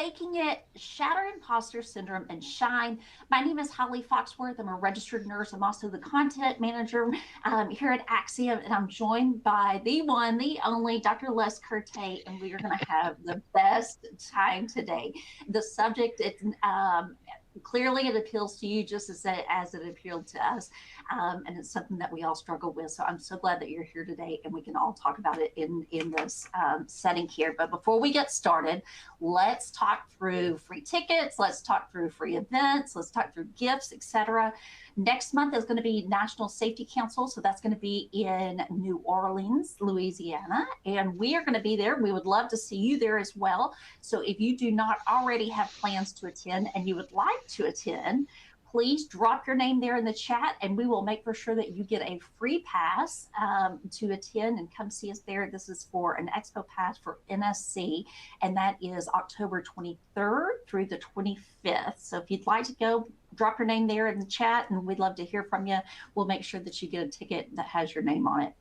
Faking It, Shatter, Imposter Syndrome, and Shine. My name is Holly Foxworth. I'm a registered nurse. I'm also the content manager here at Axiom, and I'm joined by the one, the only Dr. Les Kertay, and we are going to have the best time today. The subject, clearly it appeals to you just as it appealed to us, and it's something that we all struggle with. So I'm so glad that you're here today, and we can all talk about it in this setting here. But before we get started, let's talk through free tickets. Let's talk through free events. Let's talk through gifts, etc. Next month is going to be National Safety Council, so that's going to be in New Orleans, Louisiana, and we are going to be there. We would love to see you there as well. So if you do not already have plans to attend and you would like to attend, please drop your name there in the chat, and we will make for sure that you get a free pass to attend and come see us there. This is for an expo pass for NSC, and that is October 23rd through the 25th. So if you'd like to go, drop your name there in the chat, and we'd love to hear from you. We'll make sure that you get a ticket that has your name on it.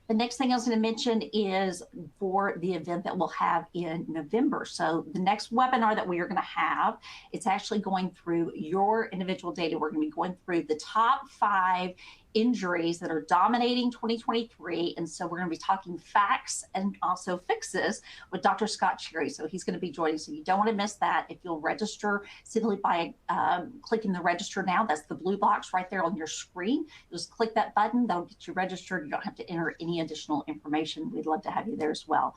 The next thing I was going to mention is for the event that we'll have in November. So the next webinar that we are going to have, it's actually going through your individual data. We're going to be going through the top 5 injuries that are dominating 2023. And so we're going to be talking facts and also fixes with Dr. Scott Cherry. So he's going to be joining. So you don't want to miss that. If you'll register simply by clicking the register now, that's the blue box right there on your screen. Just click that button. That'll get you registered. You don't have to enter any additional information. We'd love to have you there as well.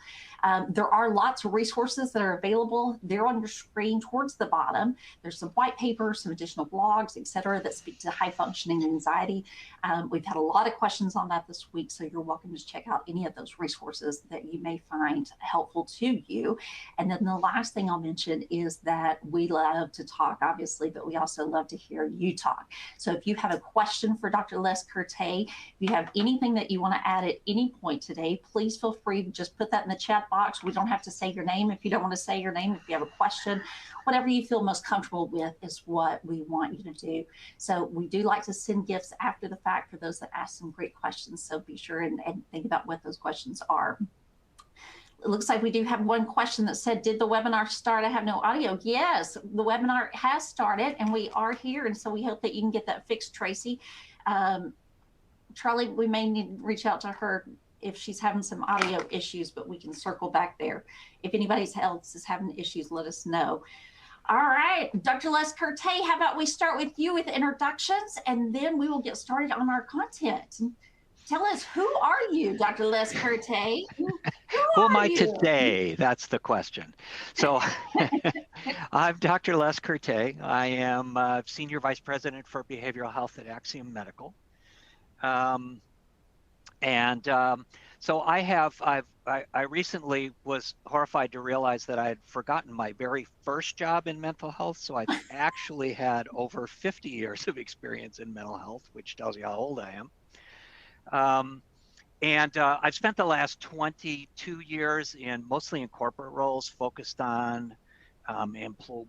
There are lots of resources that are available there on your screen towards the bottom. There's some white papers, some additional blogs, etc., that speak to high functioning anxiety. We've had a lot of questions on that this week, so you're welcome to check out any of those resources that you may find helpful to you. And then the last thing I'll mention is that we love to talk, obviously, but we also love to hear you talk. So if you have a question for Dr. Les Kertay, if you have anything that you want to add at any point today, please feel free to just put that in the chat box. We don't have to say your name if you don't want to say your name. If you have a question, whatever you feel most comfortable with is what we want you to do. So we do like to send gifts after the fact for those that ask some great questions. So be sure and think about what those questions are. It looks like we do have one question that said, did the webinar start? I have no audio. Yes, the webinar has started and we are here. And so we hope that you can get that fixed, Tracy. Charlie, we may need to reach out to her if she's having some audio issues, but we can circle back there. If anybody else is having issues, let us know. All right, Dr. Les Kertay, how about we start with you with introductions, and then we will get started on our content. Tell us, who are you, Dr. Les Kertay? Who am I today? That's the question. So I'm Dr. Les Kertay. I am Senior Vice President for Behavioral Health at Axiom Medical. So I recently was horrified to realize that I had forgotten my very first job in mental health. So I've actually had over 50 years of experience in mental health, which tells you how old I am. I've spent the last 22 years mostly in corporate roles focused on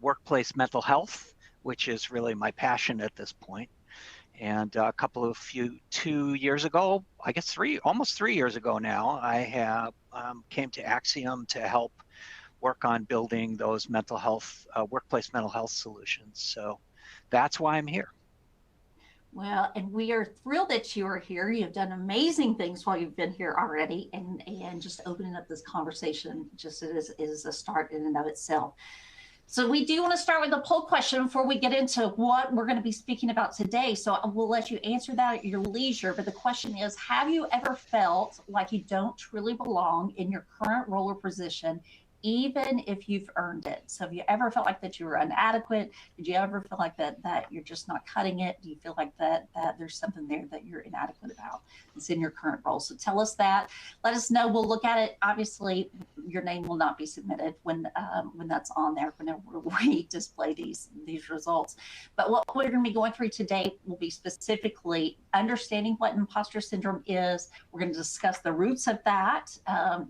workplace mental health, which is really my passion at this point. And 2 years ago, I guess almost 3 years ago now, I came to Axiom to help work on building those mental health, workplace mental health solutions. So that's why I'm here. Well, and we are thrilled that you are here. You've done amazing things while you've been here already, and just opening up this conversation just is a start in and of itself. So we do want to start with a poll question before we get into what we're going to be speaking about today. So we'll let you answer that at your leisure. But the question is, have you ever felt like you don't truly belong in your current role or position, even if you've earned it? So have you ever felt like that you were inadequate? Did you ever feel like that you're just not cutting it? Do you feel like that there's something there that you're inadequate about? It's in your current role. So tell us that. Let us know. We'll look at it. Obviously, your name will not be submitted when that's on there, whenever we display these results. But what we're going to be going through today will be specifically understanding what imposter syndrome is. We're going to discuss the roots of that.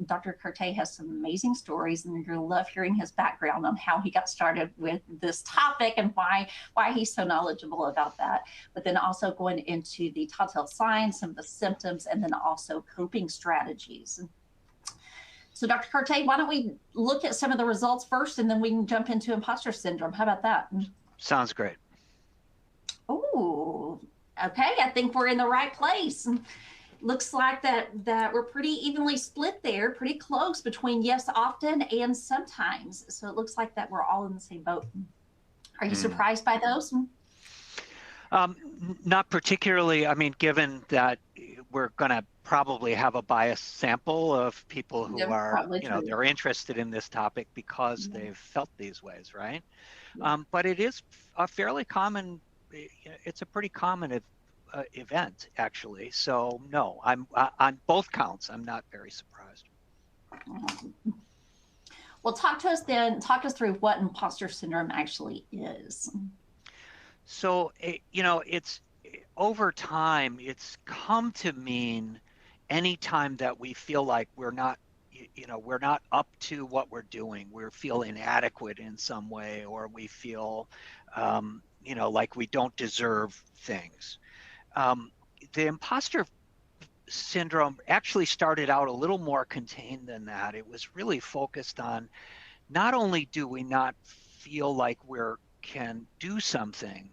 Dr. Kertay has some amazing stories, and you're going to love hearing his background on how he got started with this topic and why he's so knowledgeable about that. But then also going into the telltale signs, some of the symptoms, and then also coping strategies. So Dr. Kertay, why don't we look at some of the results first and then we can jump into imposter syndrome. How about that? Sounds great. Oh, okay. I think we're in the right place. Looks like that we're pretty evenly split there, pretty close between yes often and sometimes. So it looks like that we're all in the same boat. Are you surprised by those? Not particularly. I mean, given that we're going to probably have a biased sample of people who Yeah, are, probably true. they're interested in this topic because they've felt these ways, right? But it is a fairly common, it's a pretty common event, actually. So no, I'm on both counts. I'm not very surprised. Well, talk to us then. Talk us through what imposter syndrome actually is. So, it's over time, it's come to mean anytime that we feel like we're not up to what we're doing, we feel inadequate in some way, or we feel, like we don't deserve things. The imposter syndrome actually started out a little more contained than that. It was really focused on not only do we not feel like we can do something,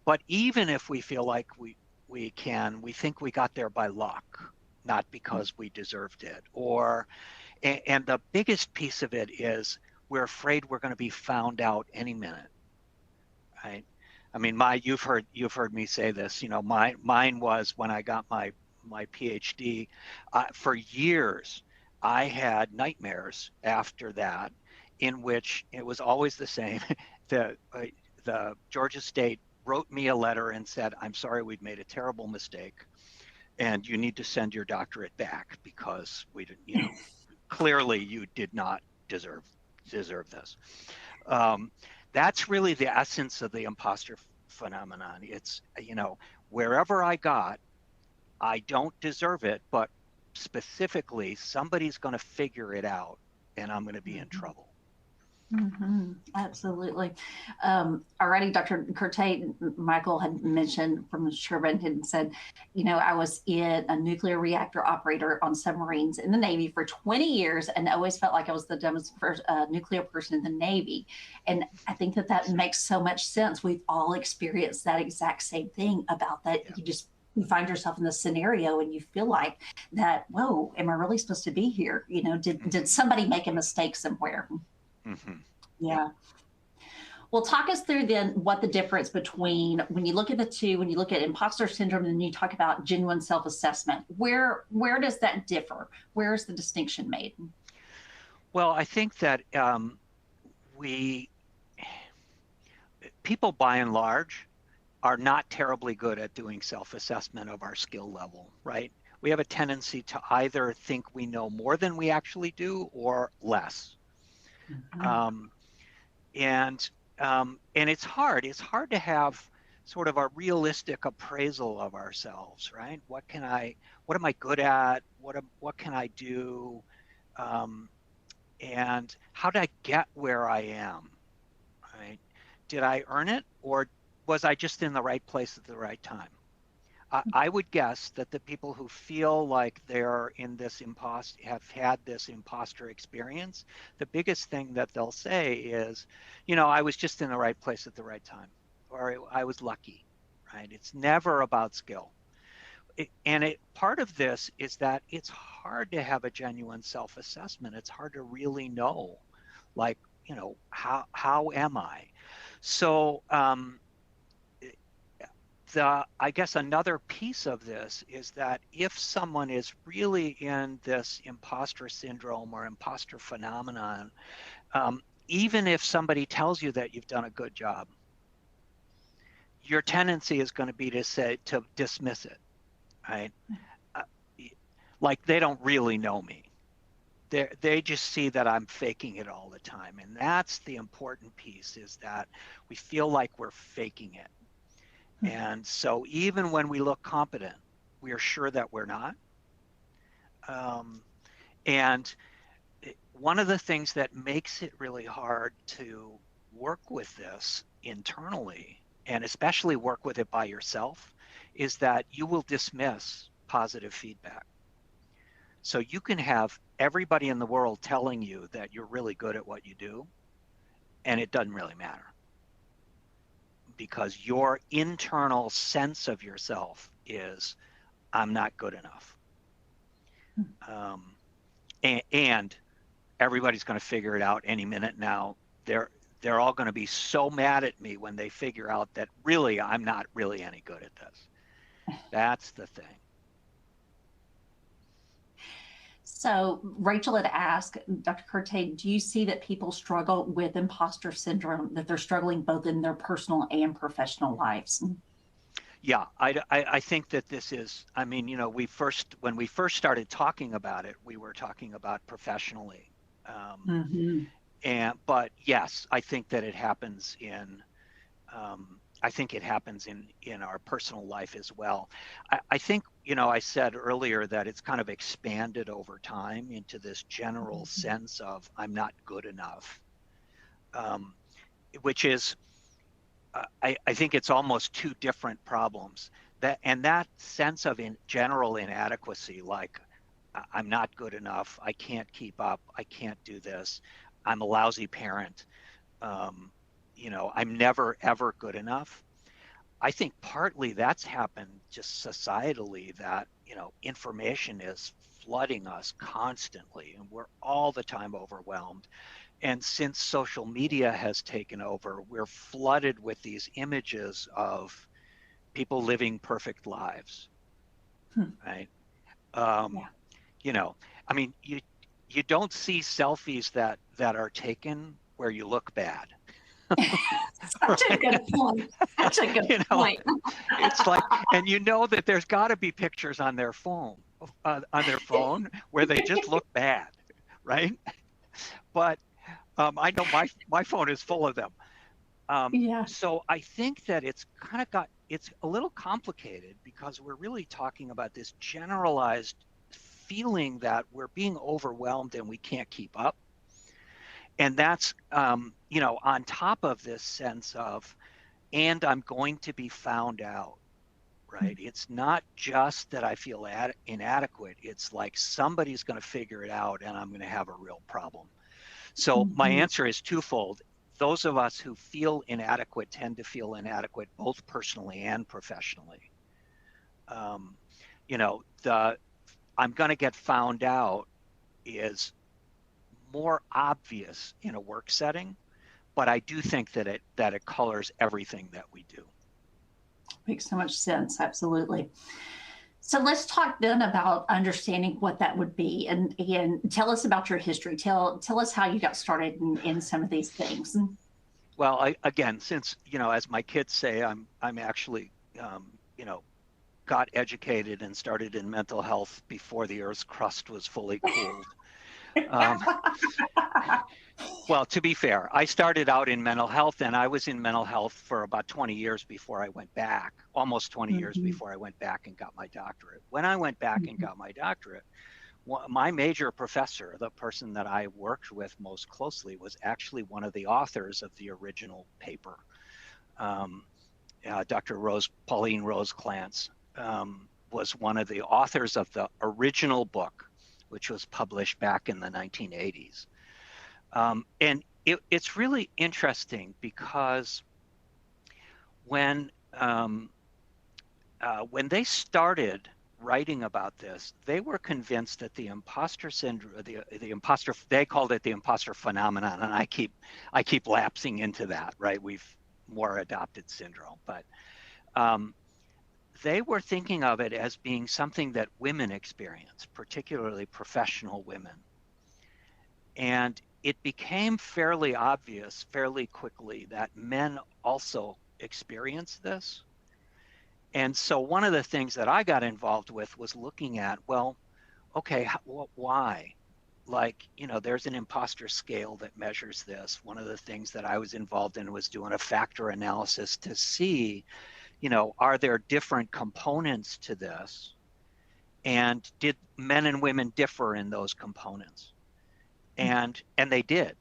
but even if we feel like we can, we think we got there by luck, not because we deserved it. And the biggest piece of it is we're afraid we're going to be found out any minute, right? I mean, you've heard me say this. Mine was when I got my PhD. For years, I had nightmares after that, in which it was always the same. The Georgia State wrote me a letter and said, "I'm sorry, we've made a terrible mistake, and you need to send your doctorate back because we didn't, clearly you did not deserve this." That's really the essence of the imposter phenomenon. It's, wherever I got, I don't deserve it, but specifically somebody's going to figure it out and I'm going to be in trouble. Absolutely. Already, Dr. Kertay, Michael had mentioned from Sherman had said, I was in a nuclear reactor operator on submarines in the Navy for 20 years and always felt like I was the dumbest nuclear person in the Navy. And I think that makes so much sense. We've all experienced that exact same thing about that. Yeah. You find yourself in this scenario and you feel like that, whoa, am I really supposed to be here? Did somebody make a mistake somewhere? Mm-hmm. Yeah. Well, talk us through then what the difference between when you look at the two, when you look at imposter syndrome and you talk about genuine self-assessment, where does that differ? Where is the distinction made? Well, I think that people by and large are not terribly good at doing self-assessment of our skill level, right? We have a tendency to either think we know more than we actually do or less. And it's hard. It's hard to have sort of a realistic appraisal of ourselves, right? What am I good at? What can I do? And how did I get where I am, right? Did I earn it, or was I just in the right place at the right time? I would guess that the people who feel like they're in this have had this imposter experience, the biggest thing that they'll say is, I was just in the right place at the right time, or I was lucky, right? It's never about skill. Part of this is that it's hard to have a genuine self-assessment. It's hard to really know, like, how am I? So, I guess another piece of this is that if someone is really in this imposter syndrome or imposter phenomenon, even if somebody tells you that you've done a good job, your tendency is going to be to dismiss it, right? Like they don't really know me. They just see that I'm faking it all the time. And that's the important piece, is that we feel like we're faking it. And so even when we look competent, we are sure that we're not. And one of the things that makes it really hard to work with this internally, and especially work with it by yourself, is that you will dismiss positive feedback. So you can have everybody in the world telling you that you're really good at what you do, and it doesn't really matter because your internal sense of yourself is, I'm not good enough. Um, and everybody's going to figure it out any minute now. They're all going to be so mad at me when they figure out that really I'm not really any good at this. That's the thing. So Rachel had asked, Dr. Kertay, do you see that people struggle with imposter syndrome, that they're struggling both in their personal and professional lives? Yeah, I think that this is, I mean, when we first started talking about it, we were talking about professionally. Mm-hmm. But yes, I think that it happens I think it happens in our personal life as well. I think, I said earlier that it's kind of expanded over time into this general sense of I'm not good enough, which is, I think it's almost two different problems. That sense of general inadequacy, like I'm not good enough, I can't keep up, I can't do this, I'm a lousy parent, I'm never ever good enough. I think partly that's happened just societally, that, information is flooding us constantly and we're all the time overwhelmed. And since social media has taken over, we're flooded with these images of people living perfect lives, right? Um, Yeah. you know, I mean, you don't see selfies that are taken where you look bad. Such a Right? good point. Such a good You know, point. it's like, and that there's got to be pictures on their phone where they just look bad, right? But I know my phone is full of them. Yeah. So I think that it's a little complicated because we're really talking about this generalized feeling that we're being overwhelmed and we can't keep up. And that's, on top of this sense of, and I'm going to be found out, right? It's not just that I feel inadequate. It's like somebody's going to figure it out and I'm going to have a real problem. So my Mm-hmm. answer is twofold. Those of us who feel inadequate tend to feel inadequate both personally and professionally. Um, the I'm going to get found out is more obvious in a work setting, but I do think that it colors everything that we do. Makes so much sense. Absolutely. So let's talk then about understanding what that would be, and tell us about your history. Tell us how you got started in some of these things. Well, again, since, as my kids say, I'm actually, got educated and started in mental health before the Earth's crust was fully cooled. Um, well, to be fair, I started out in mental health, and I was in mental health for about 20 years before I went back, almost 20 years Mm-hmm. before I went back and got my doctorate. When I went back and Mm-hmm. got my doctorate, my major professor, the person that I worked with most closely, was actually one of the authors of the original paper. Um, Dr. Pauline Rose Clance, was one of the authors of the original book, which was published back in the 1980s. And it's really interesting because when when they started writing about this, they were convinced that the imposter syndrome, the imposter, they called it the imposter phenomenon, and I keep lapsing into that. Right, we've more adopted syndrome, but they were thinking of it as being something that women experience, particularly professional women. And it became fairly obvious fairly quickly that men also experience this. And so one of the things that I got involved with was looking at, well, okay, why? Like, there's an imposter scale that measures this. One of the things that I was involved in was doing a factor analysis to see, are there different components to this? And did men and women differ in those components? And they did.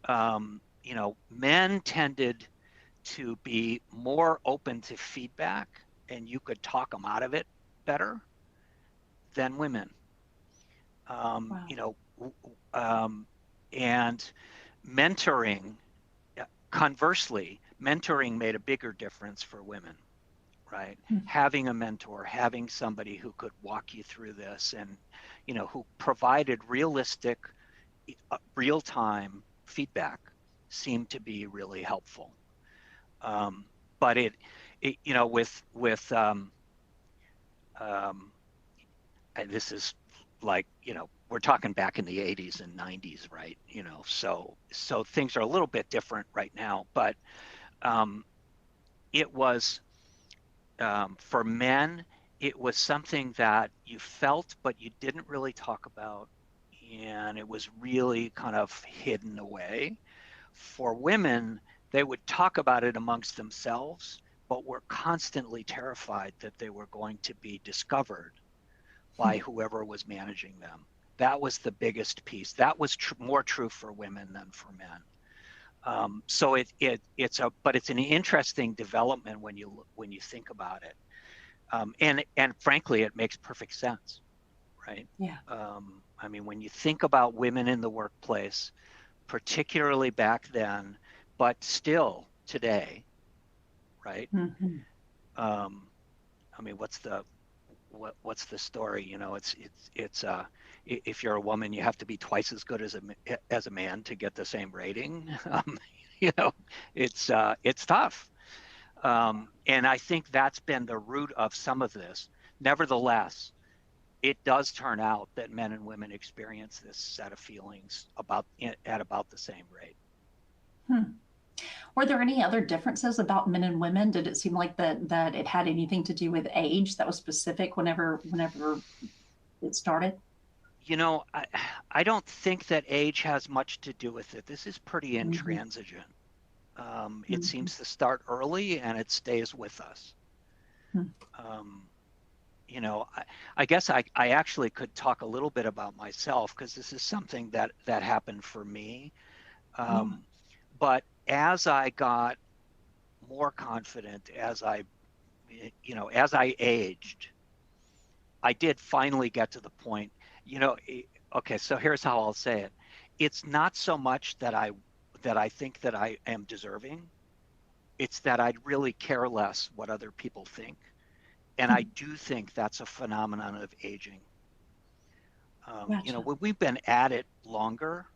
Men tended to be more open to feedback and you could talk them out of it better than women. Wow. You know, and mentoring, conversely, mentoring made a bigger difference for women, right? Mm. Having a mentor, having somebody who could walk you through this and, who provided realistic, real-time feedback seemed to be really helpful. But um, this is like, we're talking back in the 80s and 90s, right? So things are a little bit different right now, but um, it was for men, it was something that you felt, but you didn't really talk about. And it was really kind of hidden away. For women, they would talk about it amongst themselves, but were constantly terrified that they were going to be discovered by whoever was managing them. That was the biggest piece. That was more true for women than for men. So it's an interesting development when you think about it. And frankly, it makes perfect sense, right? Yeah. I mean, when you think about women in the workplace, particularly back then, but still today, right? Hmm. Um, I mean, what's the story? It's if you're a woman, you have to be twice as good as a man to get the same rating. You know, it's tough. And I think that's been the root of some of this. Nevertheless, it does turn out that men and women experience this set of feelings at about the same rate. Hmm. Were there any other differences about men and women? Did it seem like that it had anything to do with age that was specific whenever it started? I don't think that age has much to do with it. This is pretty Hmm. intransigent. It Hmm. seems to start early and it stays with us. Hmm. Um, I guess I actually could talk a little bit about myself because this is something that happened for me. Yeah. Um, but as I got more confident, as I aged, I did finally get to the point, okay, so here's how I'll say it. It's not so much that I think that I am deserving. It's that I really care less what other people think. And I Hmm. do think that's a phenomenon of aging. Gotcha. When we've been at it longer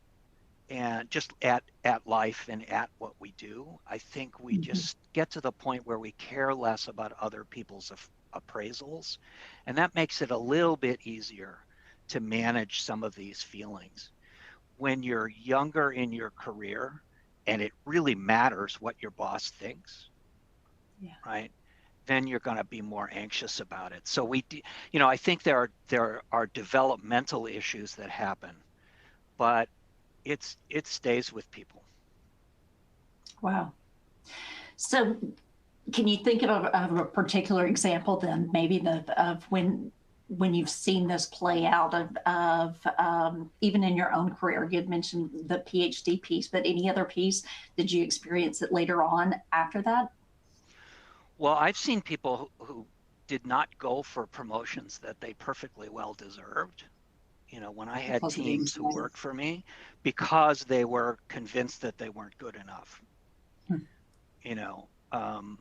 and just at life and at what we do, I think we Hmm. just get to the point where we care less about other people's appraisals, and that makes it a little bit easier to manage some of these feelings. When you're younger in your career and it really matters what your boss thinks, Yeah. right? Then you're going to be more anxious about it. So I think there are developmental issues that happen, but it stays with people. Wow. So can you think of a particular example then, maybe of when you've seen this play out of even in your own career? You had mentioned the PhD piece, but any other piece, did you experience it later on after that? Well, I've seen people who did not go for promotions that they perfectly well deserved. When I had Because of teams these. who worked for me because they were convinced that they weren't good enough. Hmm. You know, um,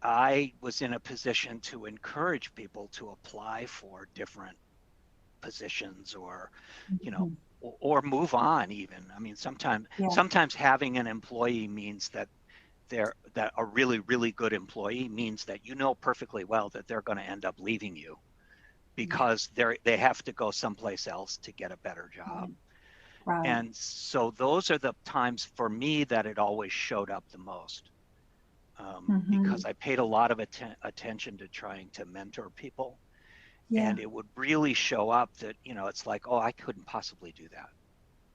I was in a position to encourage people to apply for different positions you know, Mhm. or move on even. I mean, Yeah. sometimes having an employee means that a really, really good employee means that perfectly well that they're going to end up leaving you Yeah. because they have to go someplace else to get a better job. Right. Right. And so those are the times for me that it always showed up the most, because Hmm. I paid a lot of attention to trying to mentor people. Yeah. And it would really show up that, it's like, oh, I couldn't possibly do that.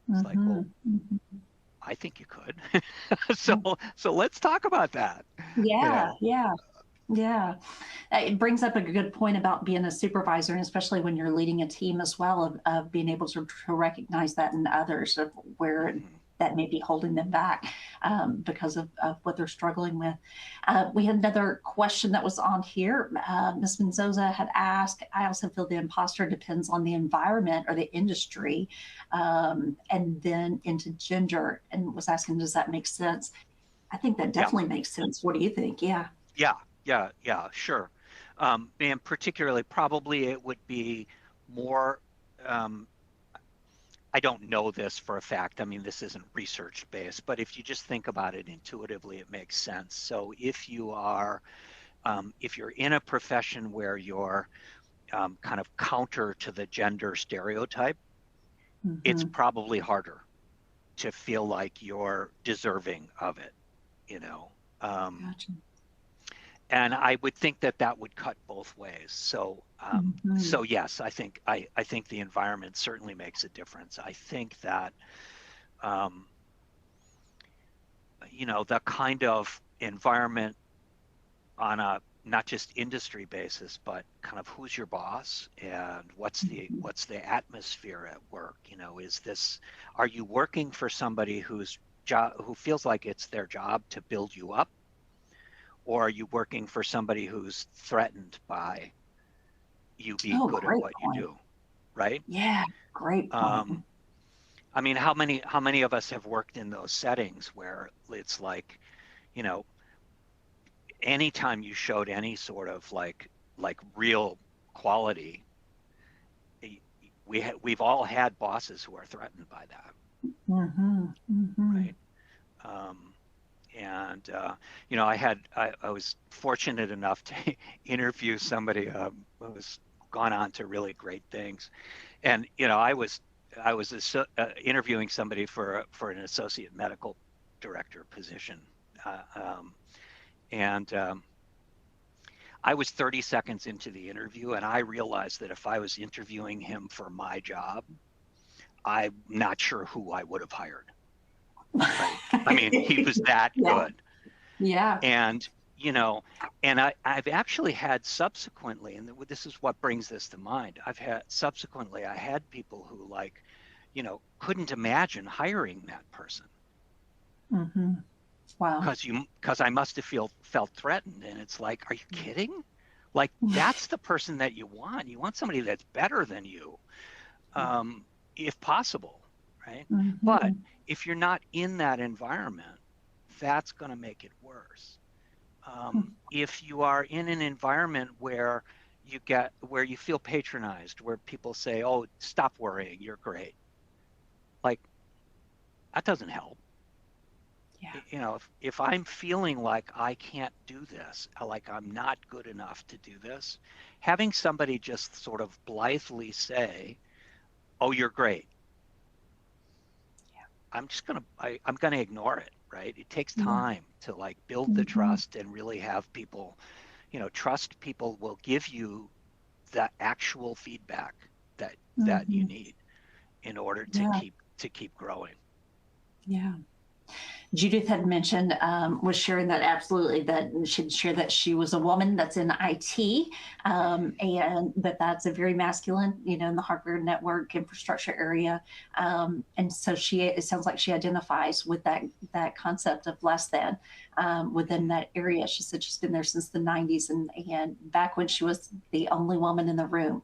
It's like, Hmm. well, Hmm. I think you could. So let's talk about that. You Yeah. know, Yeah. Yeah. It brings up a good point about being a supervisor, and especially when you're leading a team as well, of being able to recognize that in others, of where Mhm. that may be holding them back because of what they're struggling with. We had another question that was on here. Ms. Menzoza had asked, I also feel the imposter depends on the environment or the industry, and then into gender, and was asking, does that make sense? I think that Yeah. definitely makes sense. What do you think? Yeah. Yeah, sure. And particularly, probably it would be more, I don't know this for a fact. I mean, this isn't research based, but if you just think about it intuitively, it makes sense. So if you're in a profession where you're kind of counter to the gender stereotype, it's Mm-hmm. probably harder to feel like you're deserving of it, you know. Gotcha. And I would think that that would cut both ways. So Mm-hmm. yes, I think the environment certainly makes a difference. I think that um, the kind of environment on a not just industry basis, but kind of who's your boss and what's the atmosphere at work? Are you working for somebody who feels like it's their job to build you up, or are you working for somebody who's threatened by you being Oh, good at great what you point. do, right? Yeah, great point. Um, I mean, how many of us have worked in those settings where it's like, you know, anytime you showed any sort of like real quality, we've all had bosses who are threatened by that, Mm-hmm. Mm-hmm. right? Um, and I was fortunate enough to interview somebody who's gone on to really great things, and I was interviewing somebody for an associate medical director position, uh, um, and I was 30 seconds into the interview, and I realized that if I was interviewing him for my job, I'm not sure who I would have hired. Right? I mean, he was that Yeah. good, Yeah. and you know, and I've actually had subsequently, and this is what brings this to mind. I had people who couldn't imagine hiring that person Mm-hmm. Wow. because I must have felt threatened, and it's like, are you kidding? Like, that's the person that you want. You want somebody that's better than you, um, if possible, right? But Mm-hmm. if you're not in that environment, that's going to make it worse. If you are in an environment where you feel patronized, where people say, "Oh, stop worrying, you're great," like that doesn't help. Yeah. If I'm feeling like I can't do this, like I'm not good enough to do this, having somebody just sort of blithely say, "Oh, you're great," I'm gonna ignore it, right? It takes Yeah. time to like build the Mm-hmm. trust and really have people, trust people will give you the actual feedback that you Mm-hmm. need in order to Yeah. keep growing. Yeah. Judith had mentioned, was sharing that absolutely, that she'd share that she was a woman that's in IT, and that's a very masculine, in the hardware network infrastructure area. And so it sounds like she identifies with that concept of less than within that area. She said she's been there since the 90s, and back when she was the only woman in the room.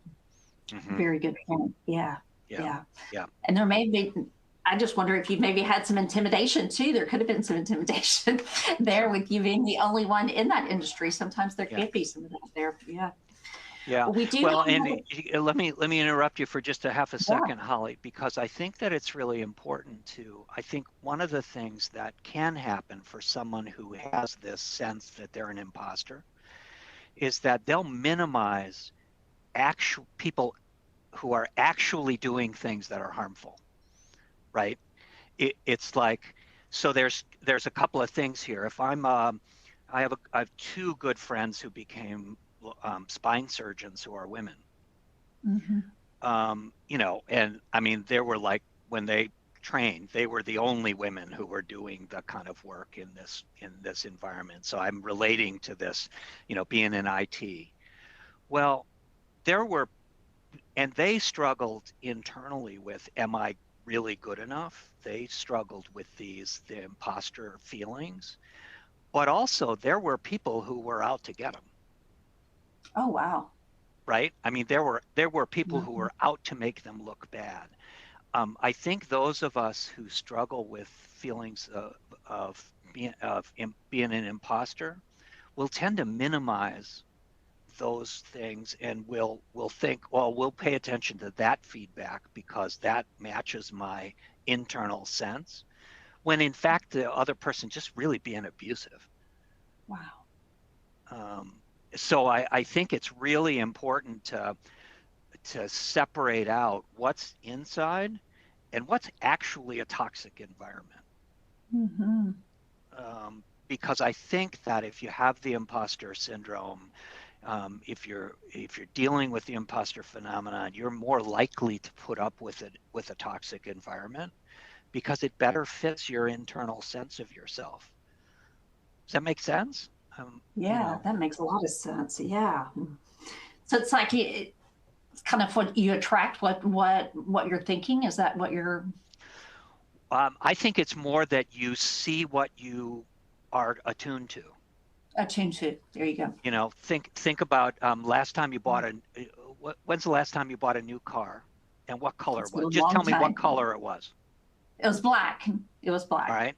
Hmm. Very good point. Yeah. Yeah, Yeah. yeah, And there may be, I just wonder if you maybe had some intimidation too. There could have been some intimidation there sure. with you being the only one in that industry. Sometimes there Yeah. can be some of that there. Yeah. Yeah. We do Well, have and another, let me interrupt you for just a half a yeah. second, Holly, because I think that it's really important to, I think one of the things that can happen for someone who has this sense that they're an imposter is that they'll minimize actual people who are actually doing things that are harmful, right? It's like, so there's a couple of things here. If I have two good friends who became spine surgeons who are women. Mm-hmm. And I mean, they were like, when they trained, they were the only women who were doing the kind of work in this environment. So I'm relating to this, being in IT. Well, there were, and they struggled internally with, am I really good enough. They struggled with the imposter feelings, but also there were people who were out to get them, Oh, wow. right? I mean, there were people who Mhm. were out to make them look bad. I think those of us who struggle with feelings being an imposter will tend to minimize those things, and we'll think, well, we'll pay attention to that feedback because that matches my internal sense, when in fact the other person just really being abusive. Wow. um, so I think it's really important to separate out what's inside and what's actually a toxic environment. Hmm. Because I think that if you have the imposter syndrome, if you're dealing with the imposter phenomenon, you're more likely to put up with it with a toxic environment because it better fits your internal sense of yourself. Does that make sense? You Yeah, know, that makes a lot of sense. Yeah. So it's like it's kind of what you attract, what you're thinking. Is that what you're I think it's more that you see what you are attuned to. attuned to? There you go. You know, think about last time you bought when's the last time you bought a new car, and what color it It's been was? a Just long tell me what time. color it was. It was black. It was All black. right.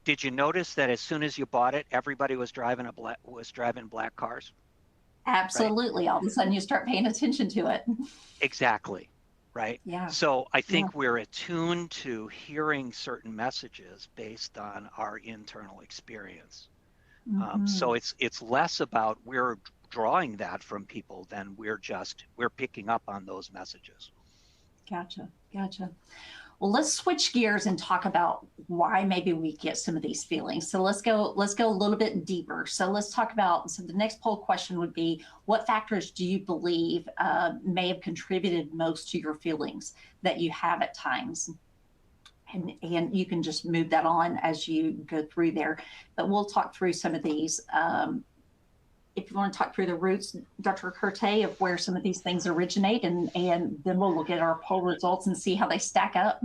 Did you notice that as soon as you bought it, everybody was driving black cars, right? Absolutely. All of a sudden, you start paying attention to it. Exactly, right? Yeah. So I Yeah. think we're attuned to hearing certain messages based on our internal experience. So Hmm. it's less about we're drawing that from people than we're picking up on those messages. Gotcha. Gotcha. Well, let's switch gears and talk about why maybe we get some of these feelings. So let's go a little bit deeper. So let's talk about, so the next poll question would be, what factors do you believe may have contributed most to your feelings that you have at times? And you can just move that on as you go through there. But we'll talk through some of these. If you want to talk through the roots, Dr. Kertay, of where some of these things originate, and then we'll look at our poll results and see how they stack up.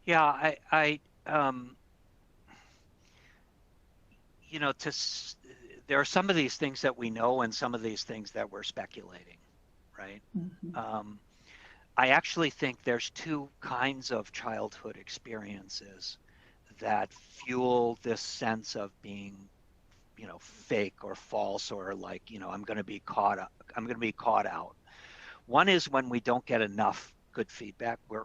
Yeah, I you know, there are some of these things that we know and some of these things that we're speculating, right? Mm-hmm. Um, I actually think there's two kinds of childhood experiences that fuel this sense of being, fake or false, or like, I'm going to be caught out. One is when we don't get enough good feedback. We're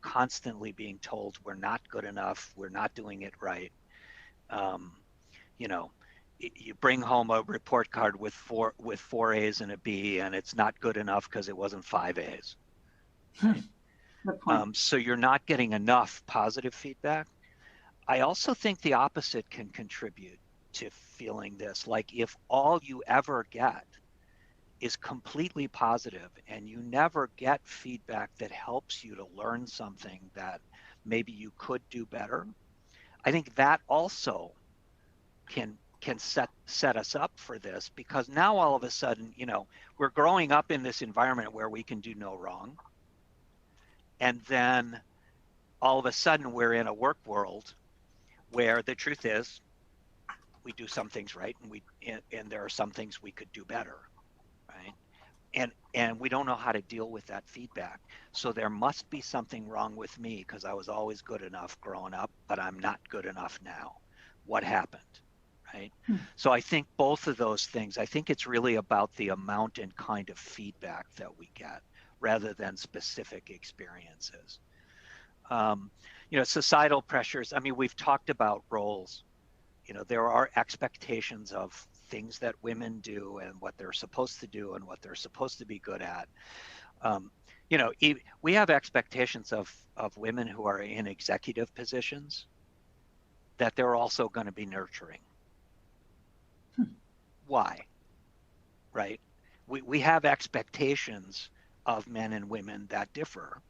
constantly being told we're not good enough, we're not doing it right. Um, you know, you bring home a report card with four A's and a B, and it's not good enough because it wasn't five A's, right? Good point. So you're not getting enough positive feedback. I also think the opposite can contribute to feeling this. Like if all you ever get is completely positive and you never get feedback that helps you to learn something that maybe you could do better, I think that also can set us up for this, because now all of a sudden, we're growing up in this environment where we can do no wrong, and then all of a sudden we're in a work world where the truth is we do some things right, and there are some things we could do better, right? And we don't know how to deal with that feedback. So there must be something wrong with me because I was always good enough growing up, but I'm not good enough now. What happened? Right? So I think both of those things, I think it's really about the amount and kind of feedback that we get rather than specific experiences. Um, Societal pressures. I mean, we've talked about roles. There are expectations of things that women do and what they're supposed to do and what they're supposed to be good at. Um, we have expectations of women who are in executive positions that they're also going to be nurturing. Why? Right? We have expectations of men and women that differ.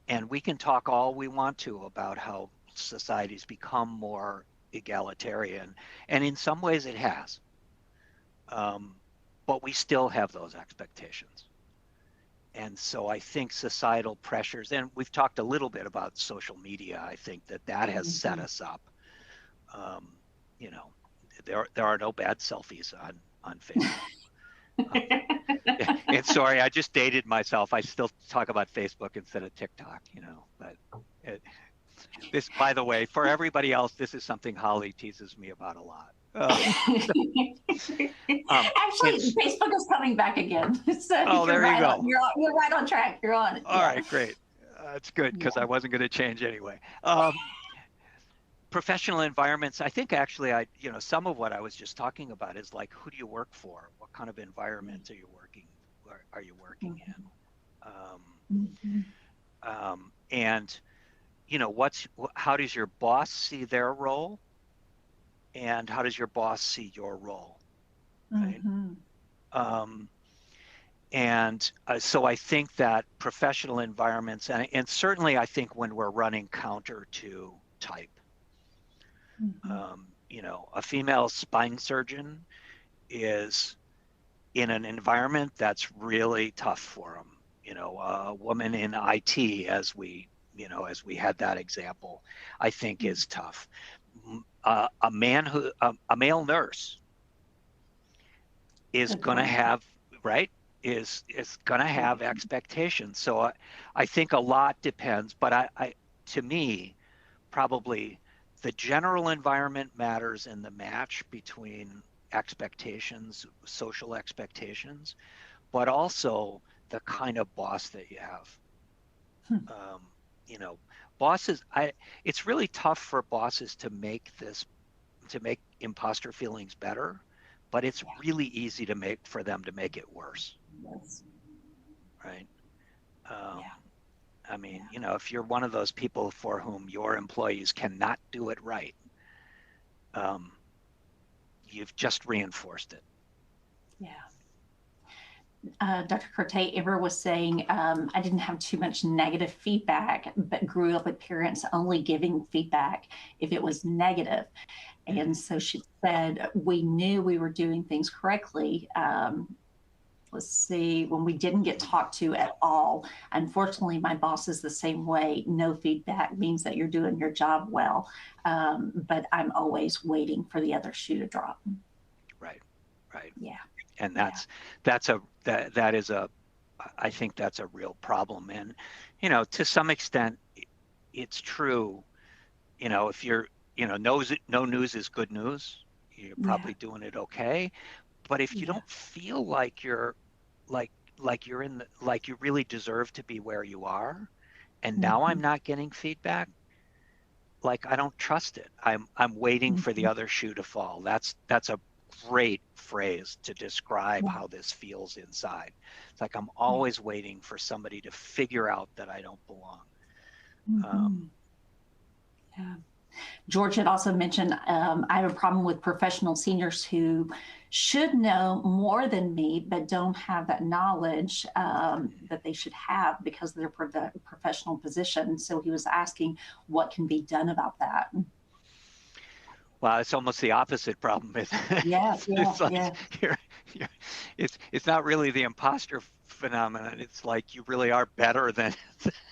And we can talk all we want to about how society's become more egalitarian. And in some ways it has. Um, but we still have those expectations. And so I think societal pressures, and we've talked a little bit about social media. I think that has set us up. Um, you know, there are no bad selfies on Facebook. And sorry, I just dated myself. I still talk about Facebook instead of TikTok. But it, this, by the way, for everybody else, this is something Holly teases me about a lot. Actually, Facebook is coming back again. So there you go. You're right on track. You're on it. All right, great. That's good because I wasn't going to change anyway. Professional environments. I think actually, some of what I was just talking about is like, who do you work for? What kind of environment are you working? Are you working in? And how does your boss see their role, and how does your boss see your role, right? So I think that professional environments, and certainly I think when we're running counter to type, a female spine surgeon is in an environment that's really tough for them. A woman in IT, as we had that example, I think is tough. A male nurse is going to have, right? Is going to have expectations. So I think a lot depends, but to me, probably the general environment matters in the match between expectations, social expectations, but also the kind of boss that you have. Bosses, it's really tough for bosses to make imposter feelings better, but it's really easy for them to make it worse. Yes. Right. I mean, if you're one of those people for whom your employees cannot do it right, you've just reinforced it. Yeah. Dr. Kertay ever was saying, I didn't have too much negative feedback, but grew up with parents only giving feedback if it was negative. And so she said, we knew we were doing things correctly. Let's see, when we didn't get talked to at all. Unfortunately, my boss is the same way. No feedback means that you're doing your job well. But I'm always waiting for the other shoe to drop. Right. Yeah. And I think that's a real problem. And, to some extent, it's true. If you're, no news is good news. You're probably doing it okay. But if you don't feel like you're like you really deserve to be where you are, and now I'm not getting feedback, like I don't trust it. I'm waiting for the other shoe to fall. That's a great phrase to describe how this feels inside. It's like I'm always waiting for somebody to figure out that I don't belong. George had also mentioned, I have a problem with professional seniors who should know more than me, but don't have that knowledge that they should have because of their professional position. So he was asking what can be done about that. Well, it's almost the opposite problem. It's not really the imposter phenomenon. It's like you really are better than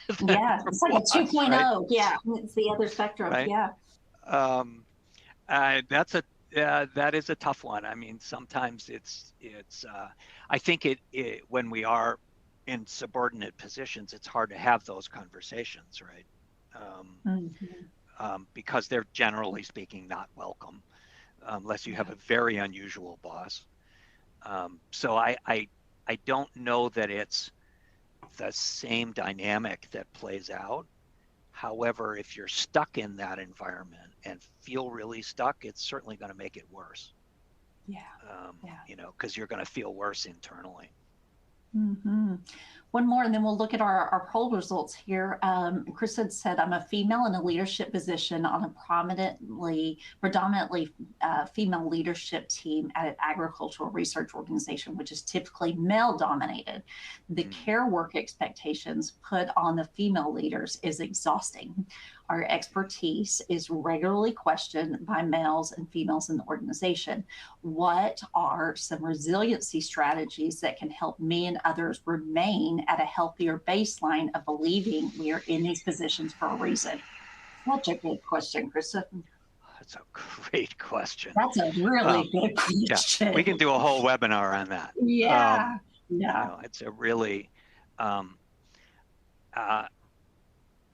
it's like a 2.0. Right? Yeah, it's the other spectrum. Right? Yeah. That is a tough one. I mean, sometimes it's I think when we are in subordinate positions, it's hard to have those conversations, right? Because they're generally speaking not welcome unless you have a very unusual boss. So I don't know that it's the same dynamic that plays out. However, if you're stuck in that environment and feel really stuck, it's certainly going to make it worse. Because you're going to feel worse internally. One more, and then we'll look at our poll results here. Chris had said, I'm a female in a leadership position on a predominantly female leadership team at an agricultural research organization, which is typically male dominated. The care work expectations put on the female leaders is exhausting. our expertise is regularly questioned by males and females in the organization. What are some resiliency strategies that can help me and others remain at a healthier baseline of believing we are in these positions for a reason? Such a good question, Krista. That's a great question. That's a really Um, good yeah, we can question. do a whole webinar on that. Yeah. Yeah. It's a really, um, uh,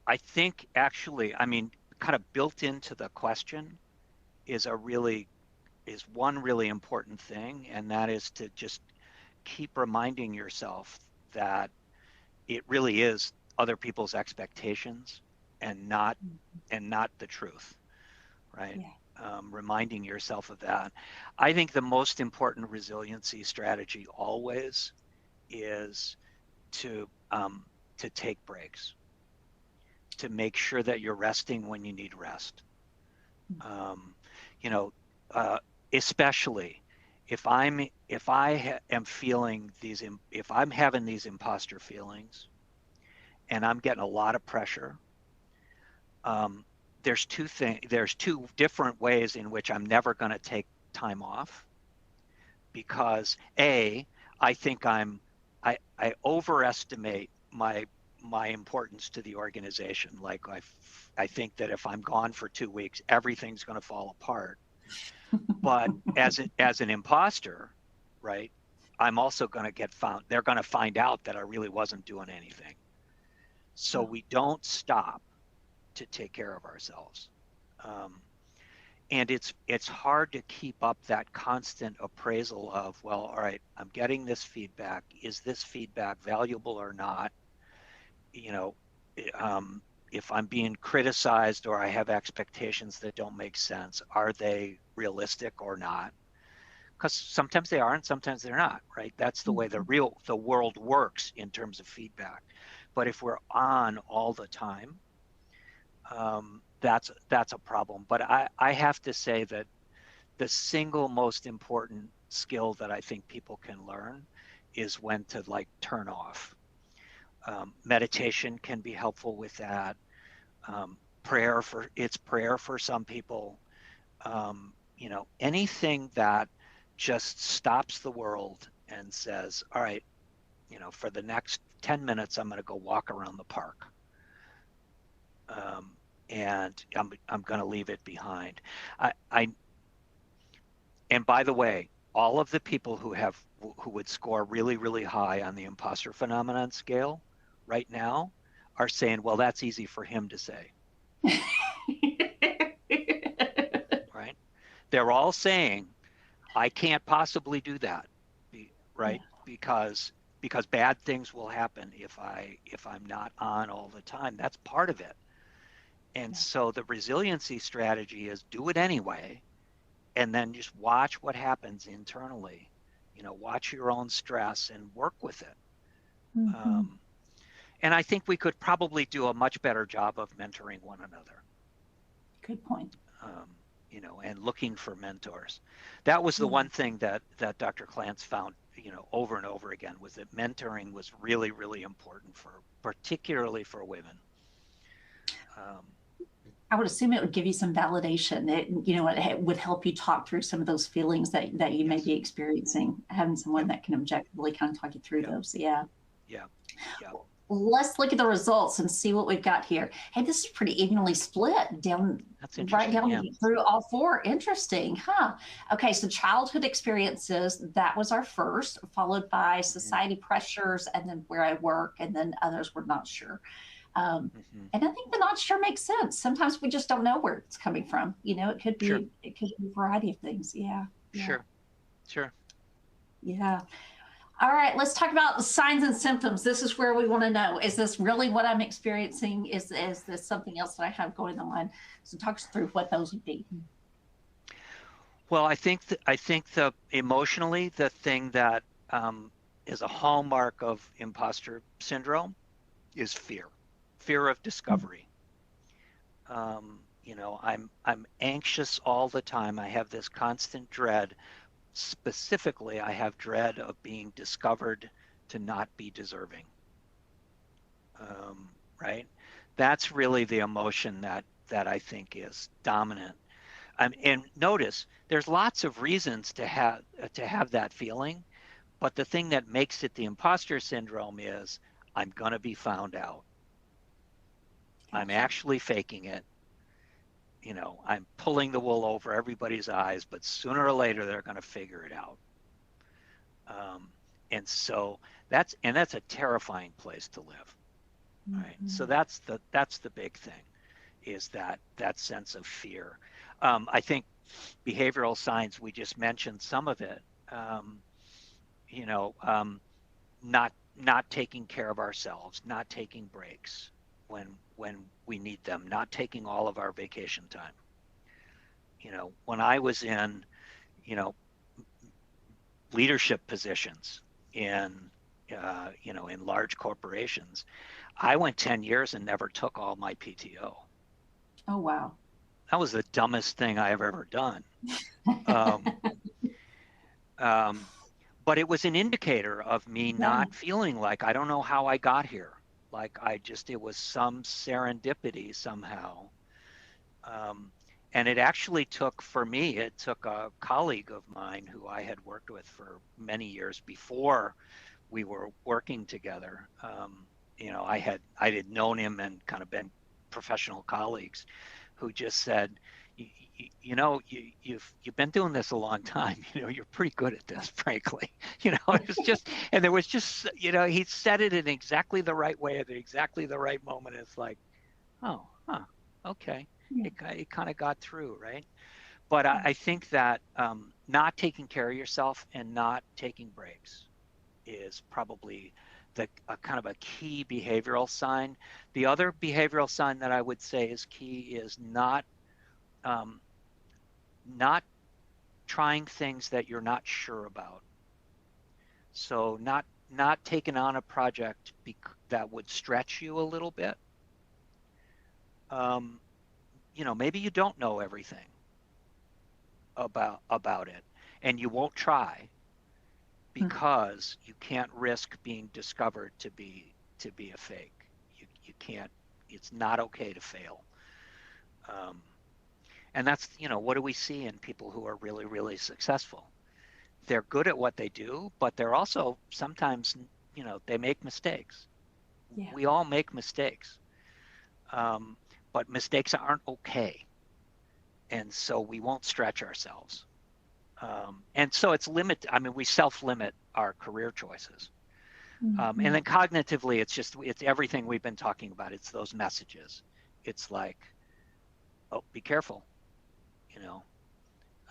I think actually, I mean, kind of built into the question is one really important thing, and that is to just keep reminding yourself that it really is other people's expectations and not the truth, right? Yeah. Reminding yourself of that. I think the most important resiliency strategy always is to take breaks, to make sure that you're resting when you need rest. You know, especially if am feeling these, if I'm having these imposter feelings and I'm getting a lot of pressure, there's two different ways in which I'm never going to take time off, because I think I overestimate my importance to the organization. Like I think that if I'm gone for 2 weeks, everything's going to fall apart. But as an imposter, right, I'm also going to get found. They're going to find out that I really wasn't doing anything. So we don't stop to take care of ourselves. And it's hard to keep up that constant appraisal of, well, all right, I'm getting this feedback. Is this feedback valuable or not? You know, if I'm being criticized or I have expectations that don't make sense, are they realistic or not? Because sometimes they are and sometimes they're not, right? That's the way the world works in terms of feedback. But if we're on all the time, that's a problem. But I have to say that the single most important skill that I think people can learn is when to like turn off. Meditation can be helpful with that. Prayer for some people. Anything that just stops the world and says, all right, for the next 10 minutes, I'm going to go walk around the park. And I'm going to leave it behind. And by the way, all of the people who would score really, really high on the imposter phenomenon scale right now are saying, well, that's easy for him to say. Right? They're all saying, I can't possibly do that, right? Yeah. Because bad things will happen if I'm not on all the time. That's part of it. And so the resiliency strategy is do it anyway, and then just watch what happens internally. Watch your own stress and work with it. And I think we could probably do a much better job of mentoring one another. Good point. And looking for mentors. That was the one thing that Dr. Clance found, over and over again, was that mentoring was really, really important particularly for women. I would assume it would give you some validation. It would help you talk through some of those feelings that you may be experiencing, having someone that can objectively kind of talk you through those. Yeah. Yeah. Let's look at the results and see what we've got here. Hey, this is pretty evenly split down, right down through all four. Interesting, huh? Okay, so childhood experiences, that was our first, followed by society pressures, and then where I work, and then others were not sure. And I think the not sure makes sense. Sometimes we just don't know where it's coming from. It could be it could be a variety of things. Yeah. Sure. Yeah. All right, let's talk about signs and symptoms. This is where we want to know, is this really what I'm experiencing? Is this something else that I have going on? So talk us through what those would be. Well, I think the emotionally, the thing that is a hallmark of imposter syndrome is fear of discovery. I'm anxious all the time. I have this constant dread. Specifically, I have dread of being discovered to not be deserving. Right? That's really the emotion that I think is dominant. And notice there's lots of reasons to have that feeling, but the thing that makes it the imposter syndrome is I'm going to be found out. I'm Gotcha. actually faking it. I'm pulling the wool over everybody's eyes, but sooner or later they're going to figure it out. Um, and so that's a terrifying place to live, right? So Mhm. that's the big thing, is that sense of fear. I think behavioral science, we just mentioned some of it. Um, you know, um, not taking care of ourselves, not taking breaks when we need them, not taking all of our vacation time. When I was in, you know, leadership positions in, in large corporations, I went 10 years and never took all my PTO. Oh, wow. That was the dumbest thing I have ever done. Um, um, but it was an indicator of me Yeah. not feeling like I don't know how I got here. Like it was some serendipity somehow. Um, and it actually took, for me, it took a colleague of mine who I had worked with for many years before we were working together. I had known him and kind of been professional colleagues, who just said, you've been doing this a long time. You're pretty good at this, frankly. It was just, and there was just, he said it in exactly the right way at exactly the right moment. It's like, oh, huh, okay. Yeah. It kind of got through, right? But I think that not taking care of yourself and not taking breaks is probably the a kind of a key behavioral sign. The other behavioral sign that I would say is key is um, not trying things that you're not sure about. So not taking on a project that would stretch you a little bit. Um, maybe you don't know everything about it, and you won't try Mm. because you can't risk being discovered to be a fake. You can't. It's not okay to fail. Um, and that's, what do we see in people who are really, really successful? They're good at what they do, but they're also sometimes, they make mistakes. Yeah. We all make mistakes, um, but mistakes aren't okay, and so we won't stretch ourselves. And so it's limit. I mean, we self-limit our career choices. And Mhm. then cognitively, it's everything we've been talking about. It's those messages. It's like, oh, be careful, you know.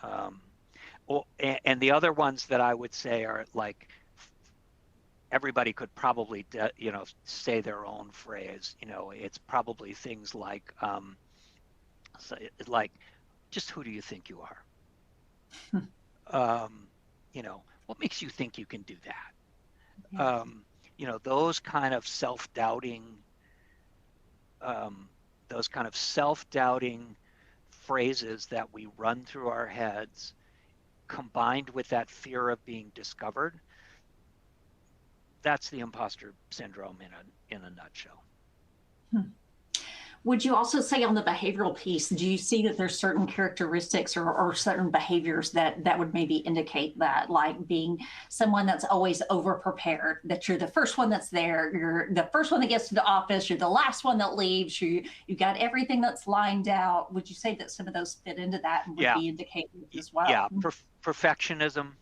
Um, and the other ones that I would say are like, everybody could probably say their own phrase. It's probably things like, like, just who do you think you are? Um, what makes you think you can do that? Yeah. Those kind of um, self-doubting phrases that we run through our heads, combined with that fear of being discovered, that's the imposter syndrome in a nutshell. Hmm. Would you also say on the behavioral piece, do you see that there's certain characteristics or certain behaviors that would maybe indicate that, like being someone that's always over prepared, that you're the first one that's there, you're the first one that gets to the office, you're the last one that leaves, you got everything that's lined out. Would you say that some of those fit into that and would Yeah, be indicators as well? yeah, perfectionism,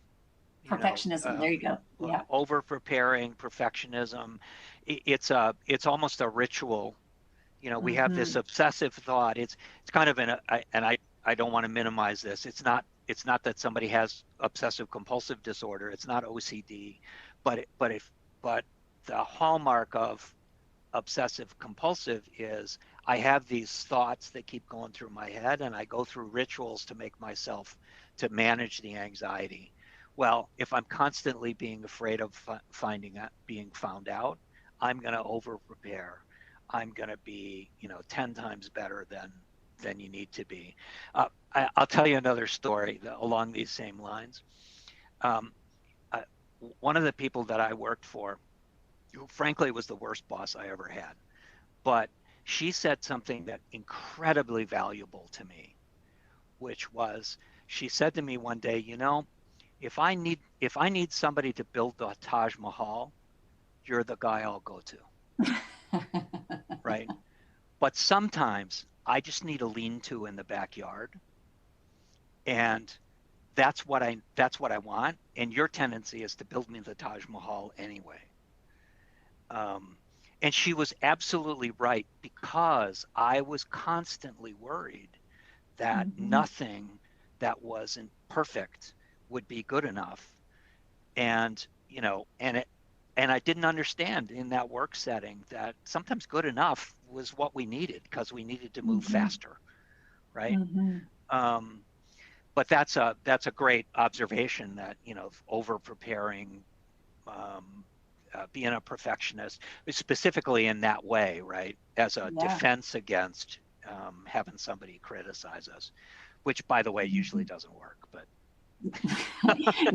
Perfectionism. There you go. Yeah. over preparing, perfectionism. It's almost a ritual. We have this Mm-hmm. obsessive thought. It's kind of and I don't want to minimize this. It's not that somebody has obsessive compulsive disorder. It's not OCD, but the hallmark of obsessive compulsive is I have these thoughts that keep going through my head, and I go through rituals to make myself to manage the anxiety. Well, if I'm constantly being afraid of being found out, I'm going to over prepare. I'm going to be, 10 times better than you need to be. I'll tell you another story along these same lines. Um, uh, One of the people that I worked for, who frankly was the worst boss I ever had, but she said something that incredibly valuable to me, which was, she said to me one day, you know, if I need somebody to build the Taj Mahal, you're the guy I'll go to, right? But sometimes I just need a lean-to in the backyard, and that's what I want. And your tendency is to build me the Taj Mahal anyway. Um, and she was absolutely right, because I was constantly worried that Mhm. nothing that wasn't perfect would be good enough. And, you know, and I didn't understand in that work setting that sometimes good enough was what we needed, because we needed to move Mhm. faster, right? Mhm. Um, but that's a great observation, that, you know, over preparing, um, being a perfectionist, specifically in that way, right? As a Yeah. defense against, having somebody criticize us, which, by the way, usually Mhm. doesn't work. But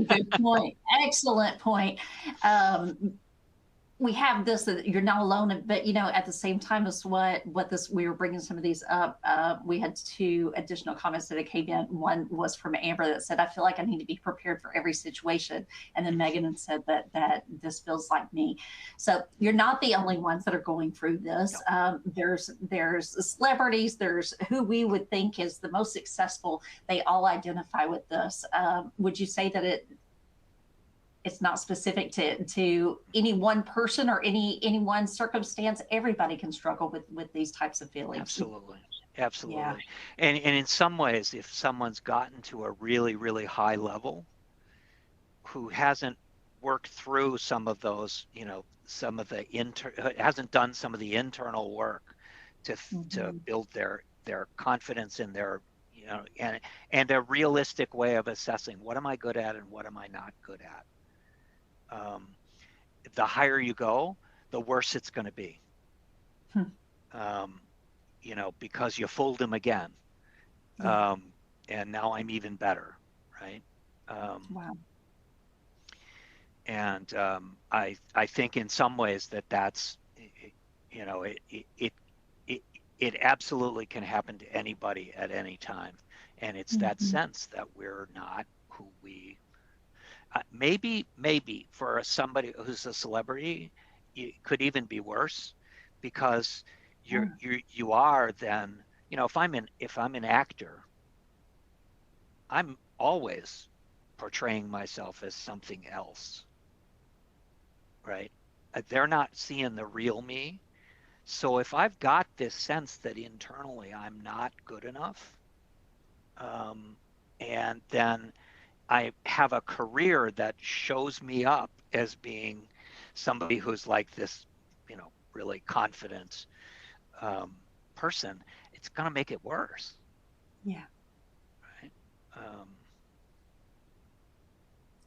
Good point. Excellent point. Um, we have this that you're not alone, but you know, at the same time as what this we were bringing some of these up, we had two additional comments that came in. One was from Amber that said, I feel like I need to be prepared for every situation, and then Megan had said that this feels like me. So you're not the only ones that are going through this. no, There's celebrities, there's who we would think is the most successful, they all identify with this. Would you say that it's not specific to any one person or any one circumstance? Everybody can struggle with these types of feelings. absolutely, Yeah. absolutely. And in some ways, if someone's gotten to a really, really high level, who hasn't worked through some of those, you know, some of the hasn't done some of the internal work to Mm-hmm. build their confidence in their, you know, and a realistic way of assessing, what am I good at and what am I not good at. Um, the higher you go, the worse it's going to be. Hmm. Um, you know, because you fooled them again. Yeah. Um, and now I'm even better, right? Um, Wow. and I think in some ways that's, you know, it it absolutely can happen to anybody at any time, and it's that Mm-hmm. sense that we're not who we, maybe for somebody who's a celebrity, it could even be worse, because Yeah. you are then, you know, if I'm an actor, I'm always portraying myself as something else, right? They're not seeing the real me. So if I've got this sense that internally I'm not good enough, um, and then I have a career that shows me up as being somebody who's like this, you know, really confident, um, person, it's going to make it worse, Yeah. right? Um,